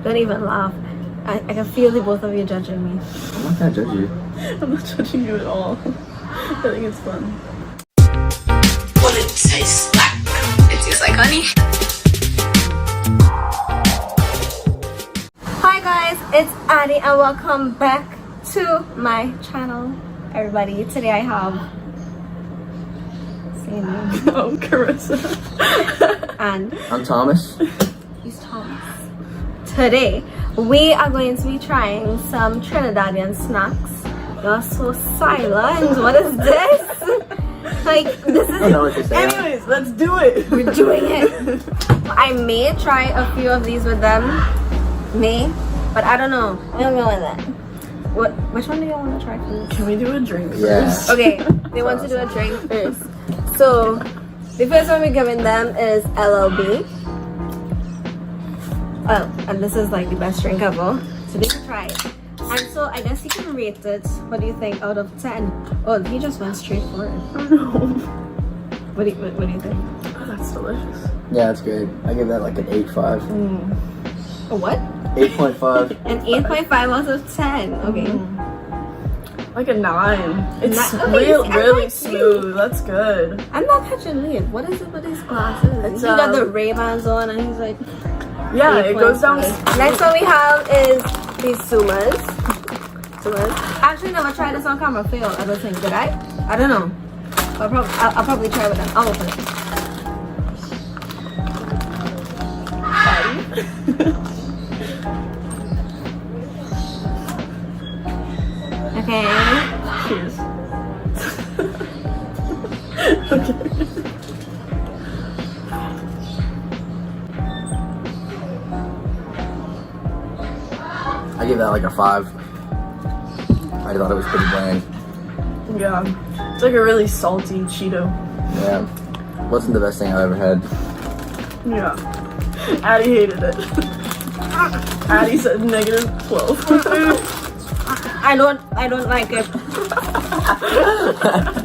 Don't even laugh. I can feel the both of you judging me. I'm not gonna judge you. I'm not judging you at all. I think it's fun. Well, it tastes like. It tastes like honey. Hi guys, it's Addie and welcome back to my channel, everybody. Today I have same name. Oh, Carissa. And I'm Thomas. he's Thomas. Today we are going to be trying some Trinidadian snacks. You're so silent. What is this? Like, this is. I don't know what you're saying. Anyways, let's do it. We're doing it. I may try a few of these with them. May, but I don't know. I don't know that. Which one do you want to try first? Can we do a drink Yeah. first? Okay, they want to do a drink first. So the first one we're giving them is LLB. Oh, and this is like the best drink ever. So they can try it. And so I guess you can rate it. What do you think out of 10? Oh, he just went straight for it. Oh no. What do you think? Oh, that's delicious. Yeah, it's good. I give that like an 8.5. A what? 8.5. An 8.5 out of 10. Okay. Like a 9. It's Okay, really I like smooth. That's good. I'm not catching lead. What is it with these glasses? It's, He got the Ray-Bans on and he's like... Yeah, it goes down. 8.5. Next one we have is these Sumas. I actually never tried this on camera. Fail, I don't think. Did I? I don't know. I'll probably try with them. I'll open it. Okay. Cheers. Okay. I give that like a 5. I thought it was pretty bland. Yeah. It's like a really salty Cheeto. Yeah. Wasn't the best thing I've ever had. Yeah. Addie hated it. Addie said -12. I don't like it.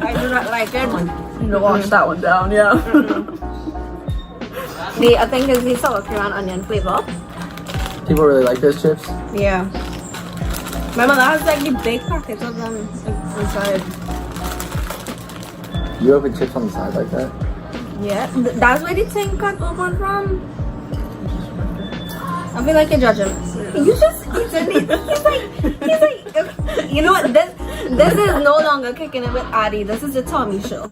I do not like it. You know, wash that one down, yeah. I think it's the sour cream and onion flavor. People really like those chips. Yeah. My mother has like the big packets of them inside. You open chips on the side like that? Yeah, that's where the thing got open from. I feel like you're judging. You just, he's like, you know what? This is no longer kicking it with Addie. This is the Tommy show.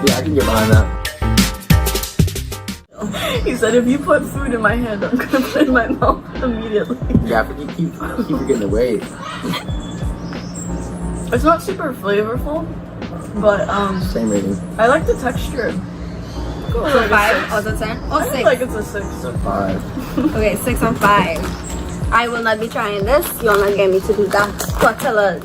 Yeah, I can get behind that. He said, if you put food in my hand, I'm gonna put it in my mouth immediately. Yeah, but you keep forgetting to wait. It's not super flavorful, but Same rating. I like the texture. So 5 out of 10? Or I 6? feel like it's a 6. It's a 5. Okay, 6 and 5. I will not be trying this. You'll not get me to do that. Tortillas.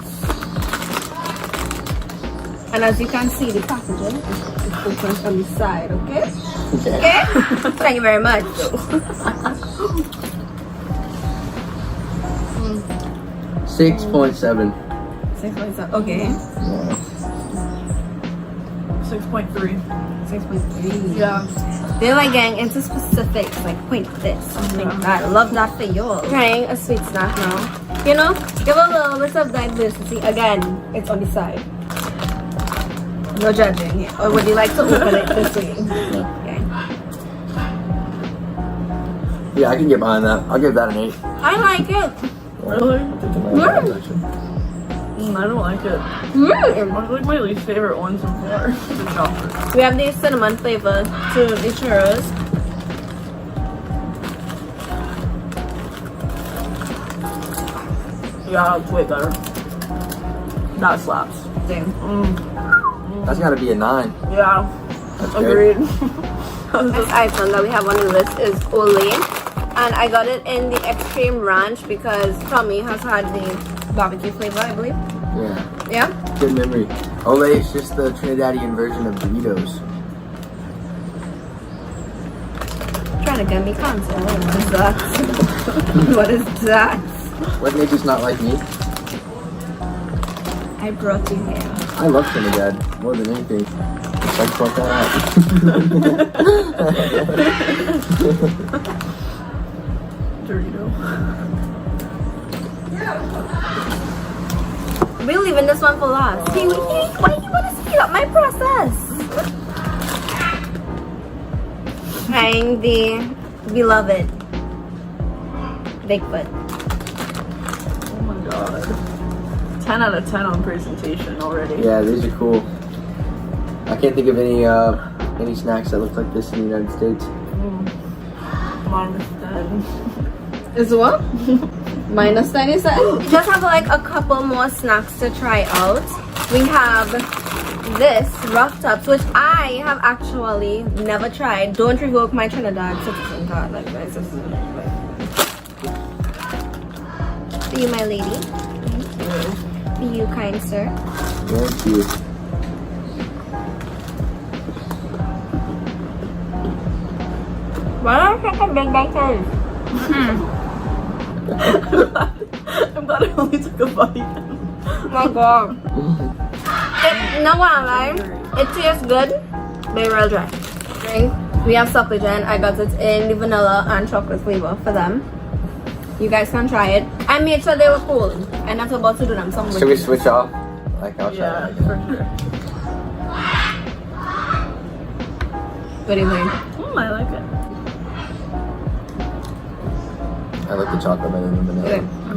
And as you can see, the packaging is open from the side, okay? Okay? Thank you very much. 6.7. 6.7. Okay. Yeah. 6.3. 6.3. Yeah. They're like getting into specifics, like point this, something like that. I love that for you. Trying a sweet snack now. You know, give a little bit of diversity. Again, it's on the side. No judging. Or would you like to open it this way? Okay. Yeah, I can get behind that. I'll give that an 8. I like it. Really? I don't like it. Mm. It's like my least favorite one so far. The chocolate. We have the cinnamon flavor to the churros. Yeah, it's way better. That slaps. Damn. That's gotta be a 9. Yeah, That's good. agreed. Next item that we have on the list is Olay. And I got it in the extreme ranch because Tommy has had the barbecue flavor, I believe. Yeah. Yeah? Good memory. Olay is just the Trinidadian version of Doritos. Trying to get me cancer. What is that? What is that? What made you not like me? I brought you here. I love Trinidad more than anything. Like, fuck that out. Dorito. We're leaving this one for last. Why do you want to speed up my process? Trying the beloved Bigfoot. Oh my god. 10 out of 10 on presentation already. Yeah, these are cool. I can't think of any snacks that look like this in the United States. Minus 10. Is what? Minus 10 is that? We just have like a couple more snacks to try out. We have this rough tops, which I have actually never tried. Don't revoke my Trinidad citizen card, like my citizen. For you, my lady. For you, kind sir. Thank you. Why don't I take a big bite first? I'm glad I only took a bite. Oh my god. No one lie. It tastes good, but real dry. Drink. We have Sucklegen. I got it in the vanilla and chocolate flavor for them. You guys can try it. I made sure they were cool. I'm not about to do them some. Should we switch off? Like, I'll try Yeah, it again. for sure. What do you think? I like it. I like the chocolate better than the vanilla.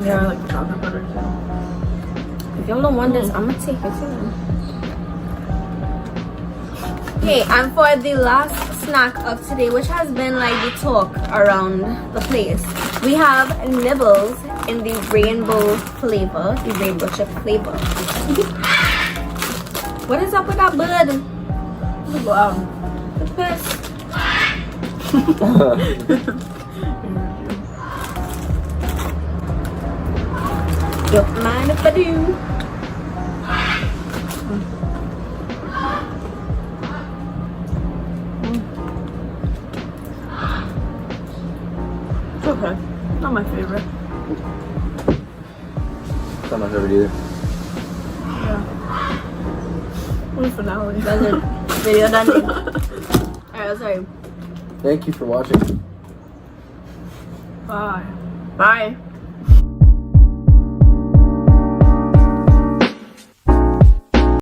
Yeah, I like the chocolate butter too. If y'all don't want this, I'm gonna take it too. Okay, and for the last snack of today, which has been like the talk around the place, we have nibbles in the rainbow flavor, the rainbow chip flavor. What is up with that bird? Wow. It's pissed. Don't mind if I do. It's okay. Not my favorite. Not my favorite either. Yeah. What a finale. That's it. Video done. Alright, sorry. Thank you for watching. Bye. Bye.